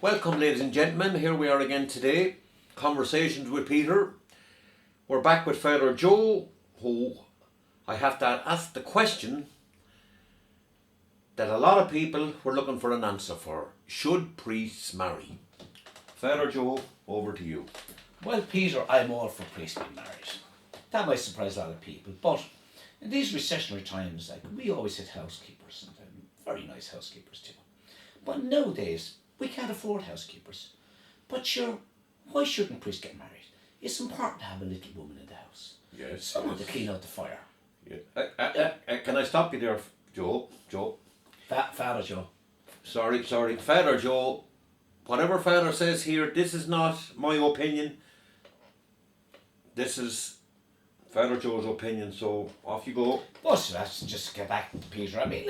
Welcome, ladies and gentlemen. Here we are again today. Conversations with Peter. We're back with Father Joe, who I have to ask the question that a lot of people were looking for an answer for. Should priests marry? Father Joe, over to you. Well, Peter, I'm all for priests being married. That might surprise a lot of people, but in these recessionary times, we always had housekeepers, and very nice housekeepers too. But nowadays, we can't afford housekeepers. But sure, why shouldn't priests get married? It's important to have a little woman in the house. Yes. Someone to clean out the fire. Yeah. Can I stop you there, Joe? Father Joe. Sorry. Father Joe, whatever Father says here, this is not my opinion. This is Father Joe's opinion, so off you go. But let's just get back to Peter. I mean,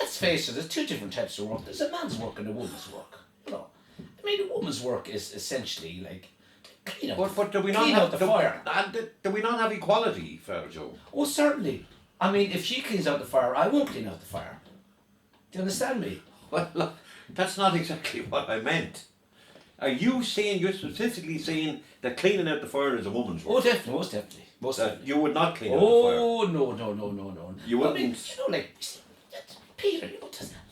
let's face it, there's two different types of work. There's a man's work and a woman's work. I mean, a woman's work is essentially clean out, but do we not clean have out the fire. Do we not have equality, Father Joe? Oh, certainly. I mean, if she cleans out the fire, I won't clean out the fire. Do you understand me? Well, look, that's not exactly what I meant. Are you saying, you're specifically saying that cleaning out the fire is a woman's work? Oh, definitely, most definitely. You would not clean out the fire? Oh, no. You wouldn't? I mean, Peter,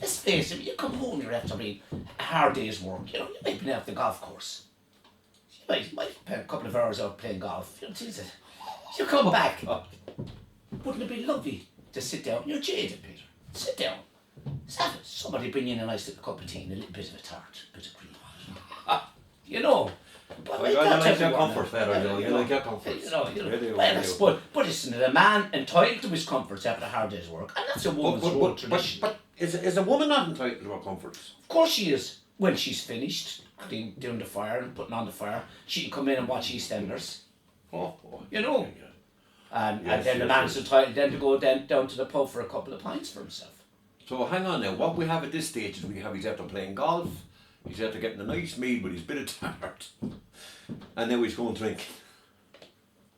let's face it, you come home, you're after a hard day's work, you might be out the golf course. You might spend a couple of hours out playing golf, you come back. Wouldn't it be lovely to sit down? You're jaded, Peter. Sit down. Somebody bring in a nice little cup of tea and a little bit of a tart, a bit of cream. But I like your comfort, Father Joe. You like your comfort. But isn't it a man entitled to his comforts after a hard day's work? And that's a woman's role tradition. But is a woman not entitled to her comforts? Of course she is. When she's finished doing the fire and putting on the fire, she can come in and watch EastEnders. And then the man's entitled then to go down to the pub for a couple of pints for himself. So hang on now, what we have at this stage is he's after playing golf, he's after getting a nice meal with his bit of tart, and now he's going drinking.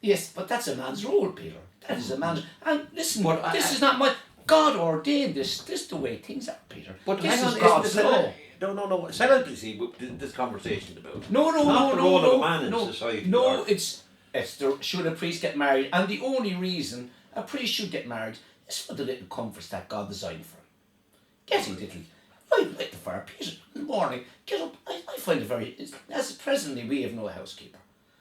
Yes, but that's a man's role, Peter. That is a man's... And listen, this is not my... God ordained this. This is the way things are, Peter. But this hang on, is God's law. No. Settle to see what this conversation about. No. Not the role of a man in society. No, it's should a priest get married? And the only reason a priest should get married is for the little comforts that God designed for him. Getting little... I light the fire, Peter, in the morning, get up. I find it very... As presently, we have no housekeeper.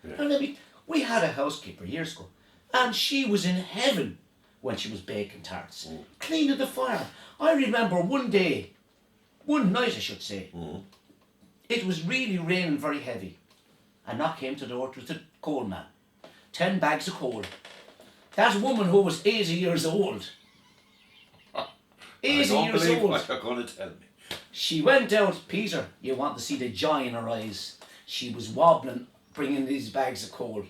Yeah. And I mean, we had a housekeeper years ago, and she was in heaven when she was baking tarts, cleaning the fire. I remember one night I should say, it was really raining very heavy. A knock came to the door. It was the coal man. 10 bags of coal. That woman who was 80 years old. 80 years old. I don't believe what you're going to tell me. She went out, Peter, you want to see the joy in her eyes. She was wobbling, bringing these bags of coal.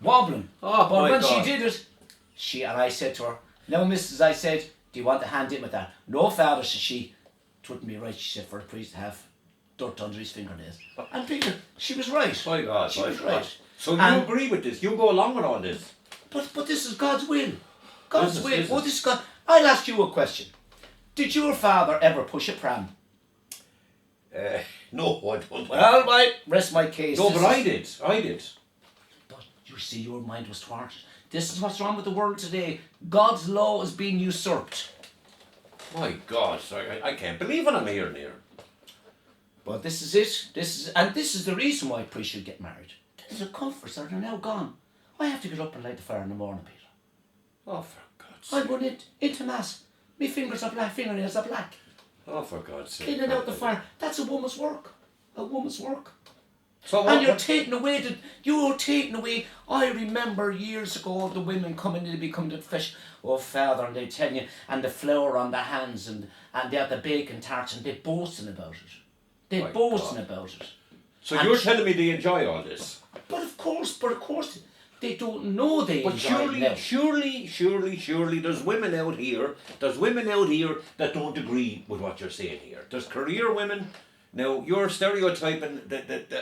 Wobbling. Oh, but when God. she did it, and I said to her, now missus, I said, do you want to hand in with that? No, Father, said she. It wouldn't be right, she said, for a priest to have dirt under his fingernails. And Peter, she was right. My God, she was right. So you agree with this? You go along with all this? But this is God's will. God's will. This is God. I'll ask you a question. Did your father ever push a pram? No, I don't. Well, I rest my case. No, but I did. But you see, your mind was thwarted. This is what's wrong with the world today. God's law is being usurped. My God, I can't believe what I'm hearing here. But this is it. This is the reason why priests should get married. These are comforts that are now gone. I have to get up and light the fire in the morning, Peter. Oh, for God's sake. I'm going into mass. My fingernails are black. Oh, for God's sake. Cleaning out the fire. That's a woman's work. A woman's work. So and you're taking away. I remember years ago the women coming to become the fish. Oh, Father, and they tell you, and the flour on their hands, and they have the bacon tarts, and they're boasting about it. So you're telling me they enjoy all this? But of course, they don't know they enjoy it now. But surely, there's women out here that don't agree with what you're saying here. There's career women. Now, you're stereotyping that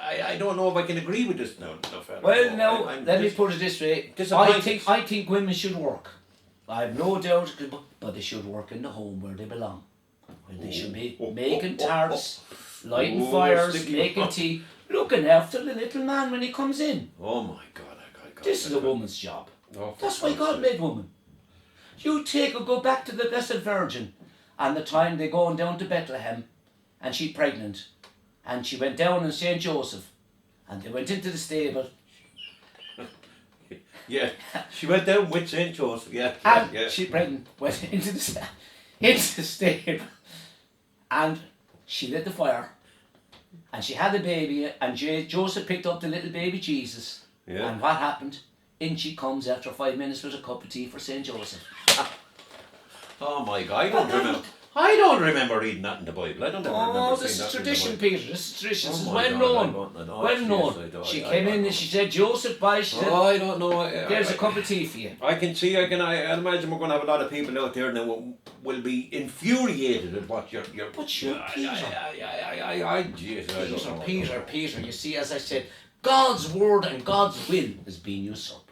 I don't know if I can agree with this now. Well, no, let me put it this way. I think women should work. I have no doubt, but they should work in the home where they belong. when they should be making tarts, lighting Oh, fires, sticky. making tea, looking after the little man when he comes in. Oh my God, I got This is that. a woman's job. Oh, for That's why God's God sake. made woman. You go back to the Blessed Virgin and the time they going down to Bethlehem and she pregnant and she went down in St. Joseph and they went into the stable Yeah, she went down with St. Joseph. Yeah, and yeah. she pregnant went into the stable and she lit the fire and she had a baby and Joseph picked up the little baby Jesus. Yeah. And what happened? In she comes after 5 minutes with a cup of tea for St. Joseph. Oh my God, I don't remember reading that in the Bible. I don't ever remember Oh, seeing this is that tradition, in the Bible. Peter. This is tradition. Oh This is my well God, known. I don't know. Well Jeez, known. I don't- She I came in don't and she said, Joseph, bye. She said, Oh, I don't know. there's a cup of tea for you. I can see. I imagine we're going to have a lot of people out there now who will be infuriated at what you're. But you're Peter. Jesus, I don't know. Peter. You see, as I said, God's word and God's will is being usurped.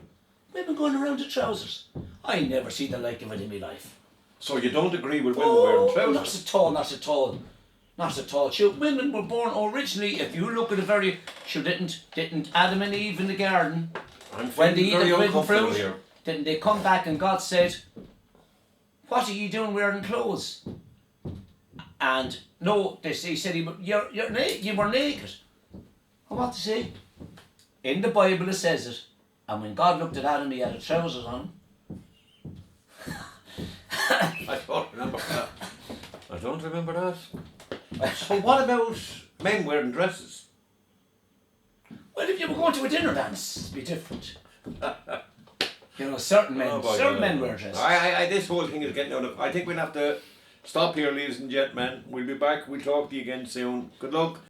Women going around in trousers. I never see the like of it in my life. So you don't agree with women wearing trousers? Not at all. Not at all. Sure, women were born originally, if you look at the very, sure, didn't Adam and Eve in the garden, I'm when they feeling eat the very forbidden uncomfortable fruit, here. didn't they come back and God said, what are you doing wearing clothes? And no, he said, you were naked. And what to say? In the Bible it says it. And when God looked at Adam, he had a trousers on. I don't remember that. I don't remember that. So what about men wearing dresses? Well, if you were going to a dinner dance, it'd be different. You know, certain men Oh, boy, wear dresses. This whole thing is getting out of. I think we'll have to stop here, ladies and gentlemen. We'll be back. We'll talk to you again soon. Good luck.